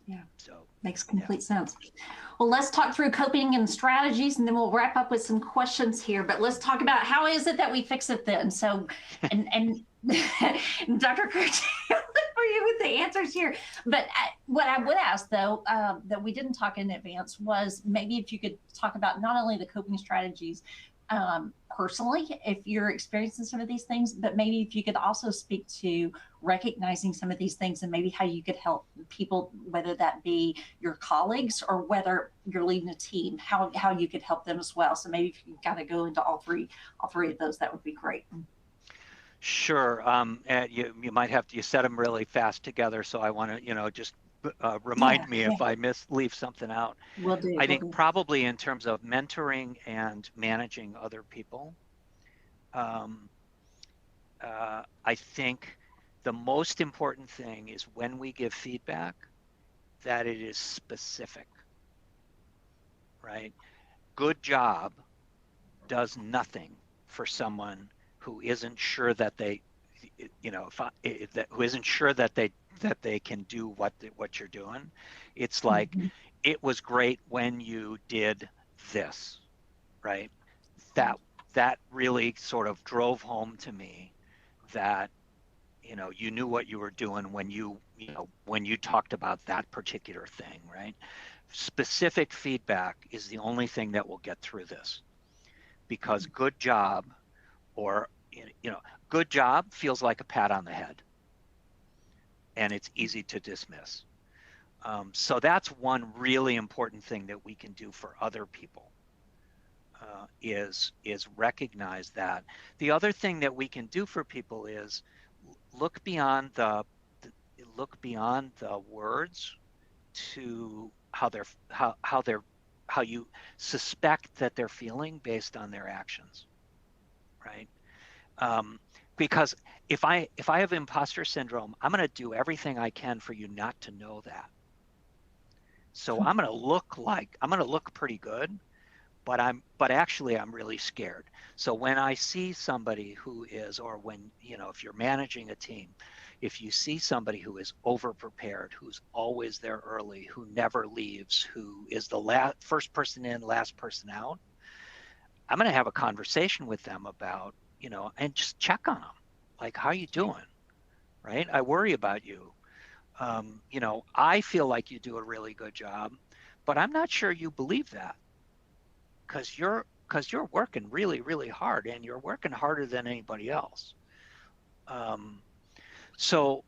Yeah. so, Makes yeah. complete sense. Well, let's talk through coping and strategies, and then we'll wrap up with some questions here. But let's talk about how is it that we fix it then. So, and Dr. Kertay, for you with the answers here. But what I would ask though, that we didn't talk in advance, was maybe if you could talk about not only the coping strategies, personally, if you're experiencing some of these things, but maybe if you could also speak to recognizing some of these things and maybe how you could help people, whether that be your colleagues or whether you're leading a team, how you could help them as well. So maybe if you kind of go into all three of those, that would be great. Sure. You might have to, you set them really fast together. So I want to, you know, just Yeah, remind me yeah, if I leave something out. we'll do, I we'll think do. probably in terms of mentoring and managing other people, um, I think the most important thing is when we give feedback, that it is specific, right? Good job does nothing for someone who isn't sure that they, you know, who isn't sure that they can do what you're doing. It's like, Mm-hmm. it was great when you did this, right? That that really sort of drove home to me that, you know, you knew what you were doing when you know, when you talked about that particular thing, right? Specific feedback is the only thing that will get through this, because good job or, good job feels like a pat on the head, and it's easy to dismiss. So that's one really important thing that we can do for other people, is recognize that. The other thing that we can do for people is look beyond the look beyond the words to how you suspect that they're feeling based on their actions, right? Um, because if I have imposter syndrome, I'm going to do everything I can for you not to know that. So I'm going to look pretty good, but actually I'm really scared. So when I see somebody who is, or when, if you're managing a team, if you see somebody who is over prepared, who's always there early, who never leaves, who is the first person in, last person out, I'm going to have a conversation with them about, and just check on them. Like, how you doing? Right? I worry about you. I feel like you do a really good job, but I'm not sure you believe that, because you're working really, really hard, and you're working harder than anybody else. Um, so,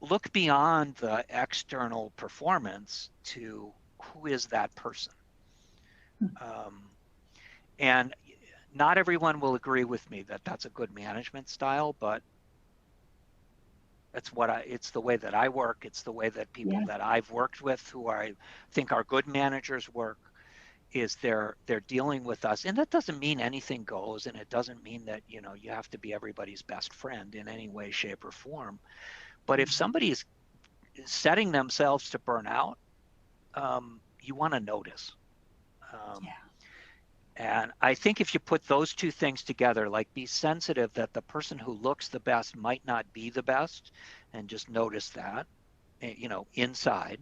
look beyond the external performance to who is that person. Um, and not everyone will agree with me that that's a good management style, but it's the way that I work. It's the way that people Yeah. that I've worked with, who I think are good managers, work. Is they're dealing with us, and that doesn't mean anything goes, and it doesn't mean that you have to be everybody's best friend in any way, shape, or form. But if somebody is setting themselves to burn out, you want to notice. Um, Yeah. and I think if you put those two things together, like be sensitive that the person who looks the best might not be the best, and just notice that, inside,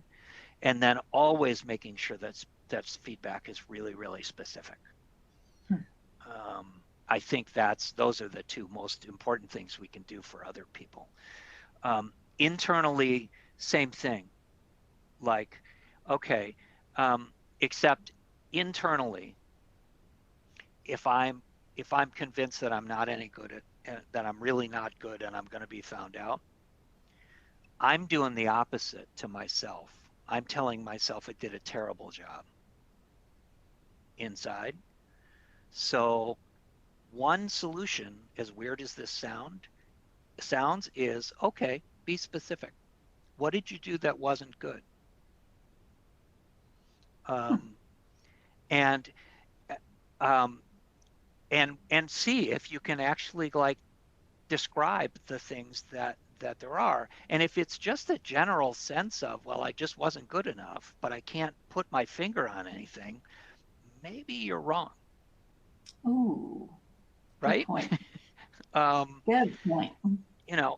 and then always making sure that feedback is really, really specific. I think those are the two most important things we can do for other people. Internally, same thing. Like, okay, except internally, if I'm if I'm convinced that I'm not any good that I'm really not good, and I'm going to be found out, I'm doing the opposite to myself. I'm telling myself I did a terrible job inside. So one solution, as weird as this sounds, is okay, be specific. What did you do that wasn't good? Um, and um, and see if you can actually like describe the things that there are. And if it's just a general sense of, well, I just wasn't good enough, but I can't put my finger on anything, maybe you're wrong, Ooh, good right? point. um, Good point.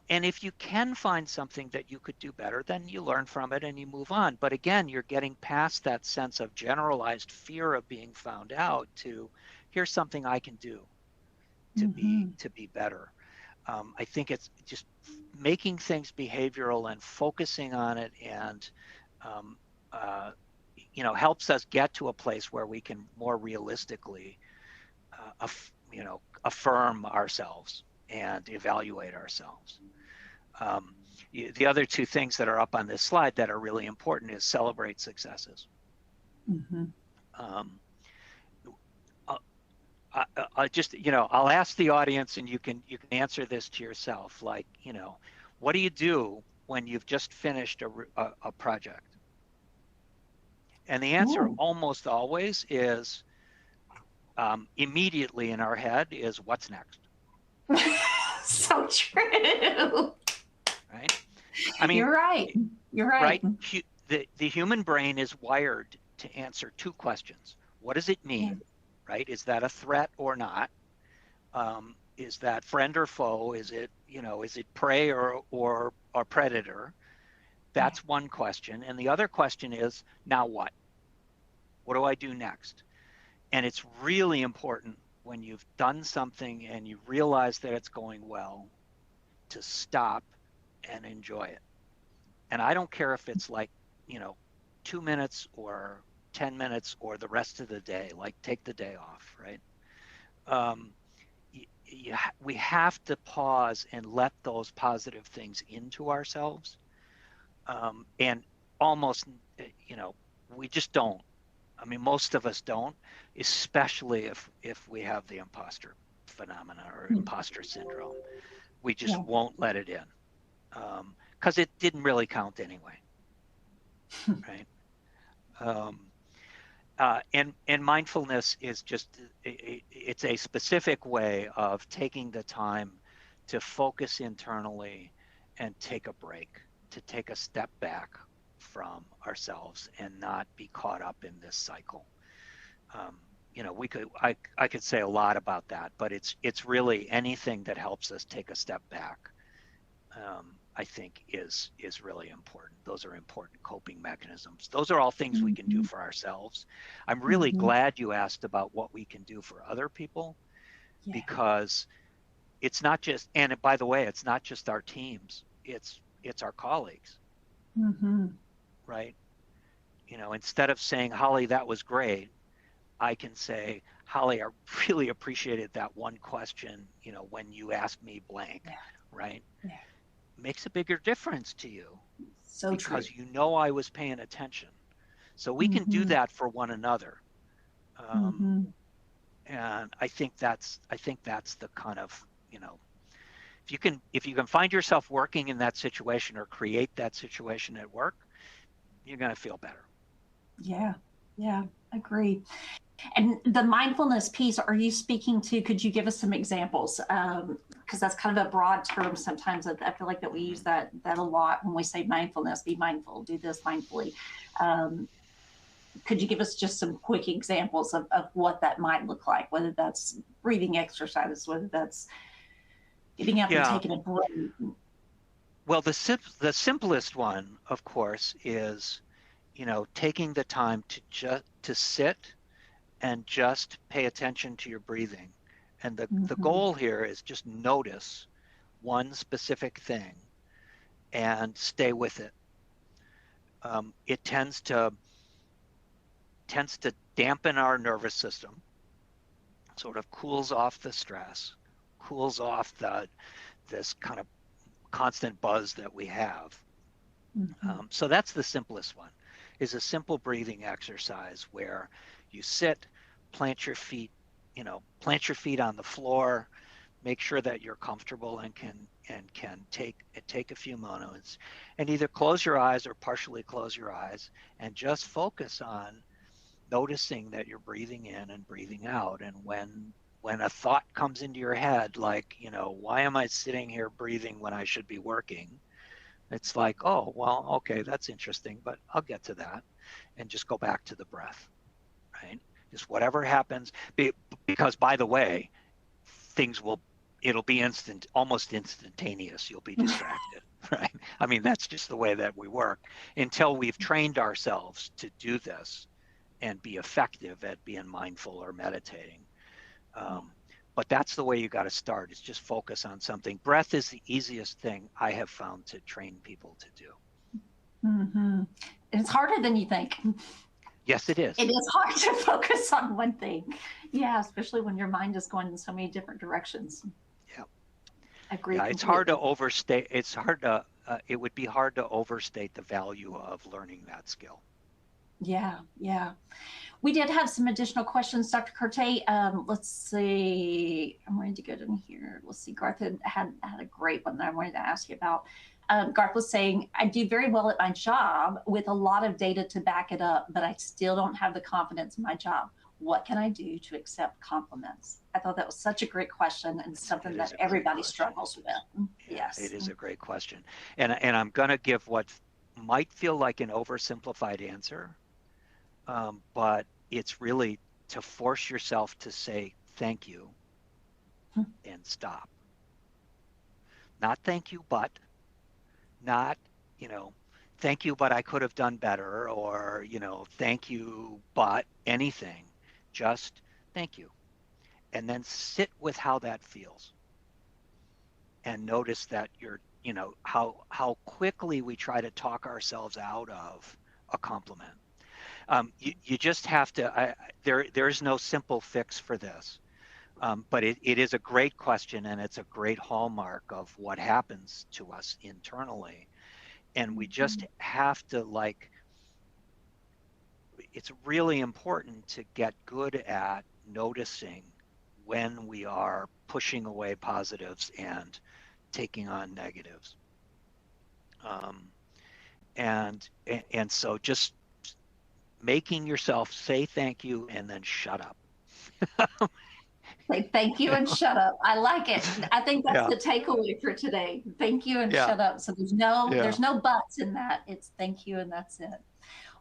and if you can find something that you could do better, then you learn from it and you move on. But again, you're getting past that sense of generalized fear of being found out to, here's something I can do Hmm. to be better. I think it's just making things behavioral and focusing on it, and um, uh, helps us get to a place where we can more realistically, affirm ourselves and evaluate ourselves. Um, the other two things that are up on this slide that are really important is celebrate successes. Hmm. Um, I just, I'll ask the audience, and you can answer this to yourself. Like, what do you do when you've just finished a project? And the answer Ooh. almost always is, immediately in our head is, what's next, So true. right? I mean, You're right. You're right. right? The human brain is wired to answer two questions. What does it Yeah. mean, right? Is that a threat or not? Is that friend or foe? Is it prey or predator? Yeah. That's one question. And the other question is, now what? What do I do next? And it's really important when you've done something and you realize that it's going well, to stop and enjoy it. And I don't care if it's like, you know, 2 minutes or 10 minutes or the rest of the day, like take the day off, right? Um, we have to pause and let those positive things into ourselves. And almost, you know, we just don't. I mean, most of us don't, especially if we have the imposter phenomena or Mm. imposter syndrome. We just Yeah. won't let it in, because it didn't really count anyway, right? Um, and mindfulness is just it's a specific way of taking the time to focus internally and take a break, to take a step back from ourselves and not be caught up in this cycle. um, you know, I could say a lot about that, but it's really anything that helps us take a step back. I think is really important. Those are important coping mechanisms. Those are all things we can do Mhm. for ourselves. I'm really Mhm. glad you asked about what we can do for other people, Yeah. because it's not just, and by the way, it's not just our teams. It's our colleagues, Mhm. right? You know, instead of saying, Holly, that was great, I can say, Holly, I really appreciated that one question, you know, when you asked me blank, Yeah. right? Yeah. Makes a bigger difference to you So true. because you know I was paying attention. So we can do Mhm. that for one another. Um, Mhm. and I think that's the kind of, you know, if you can find yourself working in that situation or create that situation at work, you're going to feel better. Yeah. Yeah. Agree. And the mindfulness piece, are you speaking to, could you give us some examples? Because that's kind of a broad term sometimes. I feel like that we use Mm-hmm. that a lot when we say mindfulness, be mindful, do this mindfully. Um, could you give us just some quick examples of what that might look like, whether that's breathing exercises, whether that's getting up and Yeah. taking a break? Well, the simplest one, of course, is, you know, taking the time to sit and just pay attention to your breathing. And the Mm-hmm. goal here is just notice one specific thing and stay with it. It tends to dampen our nervous system, sort of cools off the stress, cools off the this kind of constant buzz that we have. Mm-hmm. So that's the simplest one, is a simple breathing exercise where you sit, plant your feet, plant your feet on the floor, make sure that you're comfortable and can take a few moments, and either close your eyes or partially close your eyes and just focus on noticing that you're breathing in and breathing out. And when a thought comes into your head, like, why am I sitting here breathing when I should be working? It's like, oh, well, okay, that's interesting, but I'll get to that, and just go back to the breath, right? Just whatever happens, because by the way, things will, it'll be almost instantaneous. You'll be distracted, right? I mean, that's just the way that we work until we've trained ourselves to do this and be effective at being mindful or meditating. Um, but that's the way you got to start, is just focus on something. Breath is the easiest thing I have found to train people to do. Mm-hmm. It's harder than you think. Yes, it It is. is hard to focus on one thing. Yeah, especially when your mind is going in so many different directions. Yeah. Agree Yeah. It's hard to completely. overstate. It would be hard to overstate the value of learning that skill. Yeah, yeah. We did have some additional questions, Dr. Kertay. Let's see. I'm ready to get in here. Let's see. Garth had a great one that I wanted to ask you about. Garth was saying, I do very well at my job with a lot of data to back it up, but I still don't have the confidence in my job. What can I do to accept compliments? I thought that was such a great question and It something is that a great everybody question. struggles with. Yeah, it Yes. is a great question. And I'm going to give what might feel like an oversimplified answer, but it's really to force yourself to say thank you and stop. Not thank you, but not, you know, thank you, but I could have done better, or, thank you, but anything. Just thank you. And then sit with how that feels and notice that how quickly we try to talk ourselves out of a compliment. You just have to, there's no simple fix for this. But it is a great question, and it's a great hallmark of what happens to us internally. And we just have to, like, it's really important to get good at noticing when we are pushing away positives and taking on negatives. Um, and so just making yourself say thank you and then shut up. Say thank you and shut up. I like it. I think that's Yeah, the takeaway for today. Thank you and yeah, shut up. So yeah, there's no buts in that. It's thank you and that's it.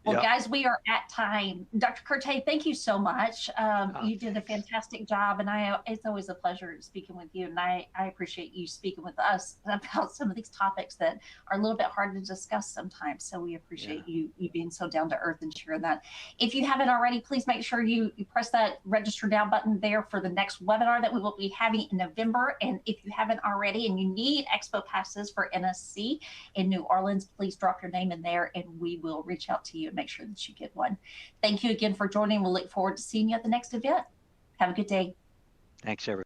Well, yeah. guys, we are at time. Dr. Kertay, thank you so much. You did a Thanks. fantastic job, and it's always a pleasure speaking with you. And I appreciate you speaking with us about some of these topics that are a little bit hard to discuss sometimes. So we Yeah, appreciate you being so down to earth and sharing that. If you haven't already, please make sure you press that register now button there for the next webinar that we will be having in November. And if you haven't already and you need expo passes for NSC in New Orleans, please drop your name in there and we will reach out to you and make sure that you get one. Thank you again for joining. We'll look forward to seeing you at the next event. Have a good day. thanks, everyone.